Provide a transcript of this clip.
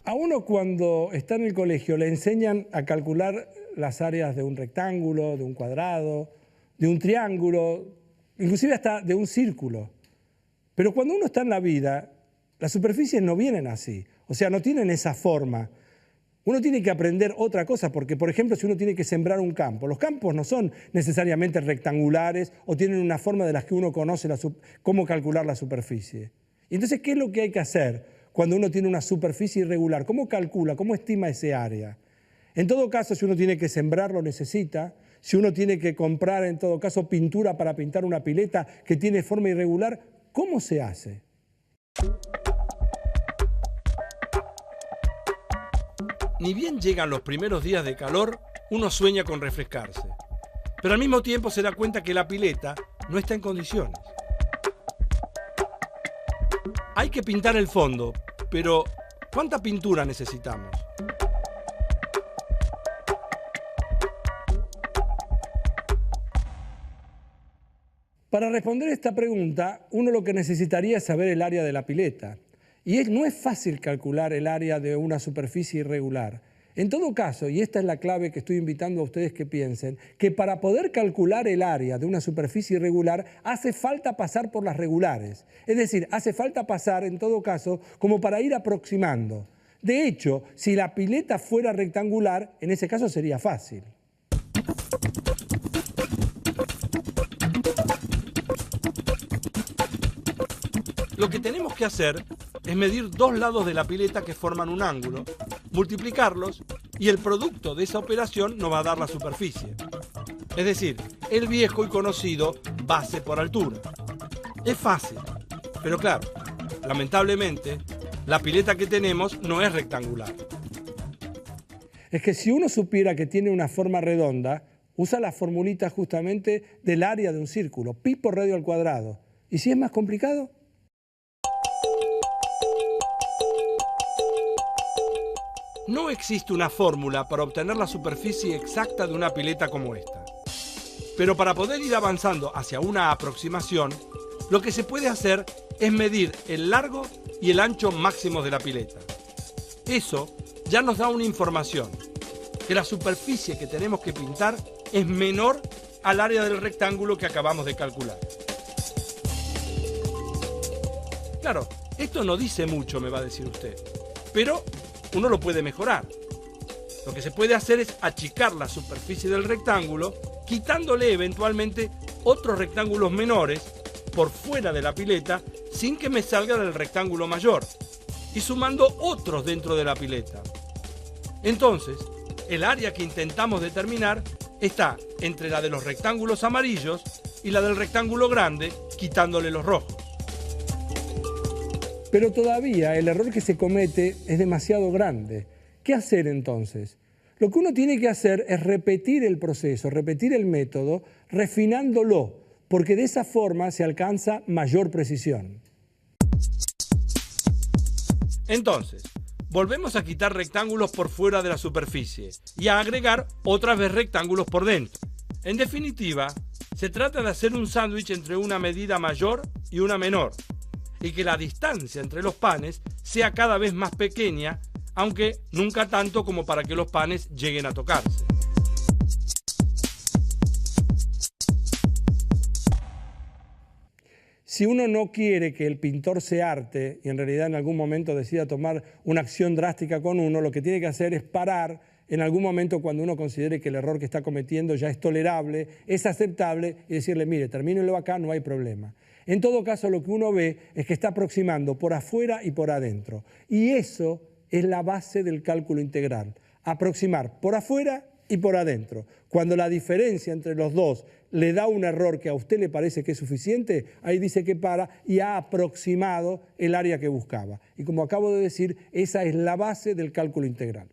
A uno cuando está en el colegio le enseñan a calcular las áreas de un rectángulo, de un cuadrado, de un triángulo, inclusive hasta de un círculo. Pero cuando uno está en la vida, las superficies no vienen así, o sea, no tienen esa forma. Uno tiene que aprender otra cosa, porque, por ejemplo, si uno tiene que sembrar un campo, los campos no son necesariamente rectangulares o tienen una forma de las que uno conoce cómo calcular la superficie. Y entonces, ¿qué es lo que hay que hacer cuando uno tiene una superficie irregular? ¿Cómo calcula, cómo estima ese área? En todo caso, si uno tiene que sembrar, lo necesita. Si uno tiene que comprar, en todo caso, pintura para pintar una pileta que tiene forma irregular, ¿cómo se hace? Ni bien llegan los primeros días de calor, uno sueña con refrescarse. Pero al mismo tiempo se da cuenta que la pileta no está en condiciones. Hay que pintar el fondo, pero ¿cuánta pintura necesitamos? Para responder esta pregunta, uno lo que necesitaría es saber el área de la pileta. Y no es fácil calcular el área de una superficie irregular. En todo caso, y esta es la clave que estoy invitando a ustedes que piensen, que para poder calcular el área de una superficie irregular hace falta pasar por las regulares. Es decir, hace falta pasar, en todo caso, como para ir aproximando. De hecho, si la pileta fuera rectangular, en ese caso sería fácil. Lo que tenemos que hacer es medir dos lados de la pileta que forman un ángulo, multiplicarlos y el producto de esa operación nos va a dar la superficie. Es decir, el viejo y conocido base por altura. Es fácil, pero claro, lamentablemente, la pileta que tenemos no es rectangular. Es que si uno supiera que tiene una forma redonda, usa la formulita justamente del área de un círculo, pi por radio al cuadrado. ¿Y si es más complicado? No existe una fórmula para obtener la superficie exacta de una pileta como esta. Pero para poder ir avanzando hacia una aproximación, lo que se puede hacer es medir el largo y el ancho máximos de la pileta. Eso ya nos da una información, que la superficie que tenemos que pintar es menor al área del rectángulo que acabamos de calcular. Claro, esto no dice mucho, me va a decir usted, pero uno lo puede mejorar. Lo que se puede hacer es achicar la superficie del rectángulo, quitándole eventualmente otros rectángulos menores por fuera de la pileta sin que me salga del rectángulo mayor y sumando otros dentro de la pileta. Entonces, el área que intentamos determinar está entre la de los rectángulos amarillos y la del rectángulo grande, quitándole los rojos. Pero todavía el error que se comete es demasiado grande. ¿Qué hacer entonces? Lo que uno tiene que hacer es repetir el proceso, repetir el método, refinándolo, porque de esa forma se alcanza mayor precisión. Entonces, volvemos a quitar rectángulos por fuera de la superficie y a agregar otra vez rectángulos por dentro. En definitiva, se trata de hacer un sándwich entre una medida mayor y una menor, y que la distancia entre los panes sea cada vez más pequeña, aunque nunca tanto como para que los panes lleguen a tocarse. Si uno no quiere que el pintor se harte y en realidad en algún momento decida tomar una acción drástica con uno, lo que tiene que hacer es parar en algún momento cuando uno considere que el error que está cometiendo ya es tolerable, es aceptable y decirle, mire, termínelo acá, no hay problema. En todo caso, lo que uno ve es que está aproximando por afuera y por adentro. Y eso es la base del cálculo integral, aproximar por afuera y por adentro. Cuando la diferencia entre los dos le da un error que a usted le parece que es suficiente, ahí dice que para y ha aproximado el área que buscaba. Y como acabo de decir, esa es la base del cálculo integral.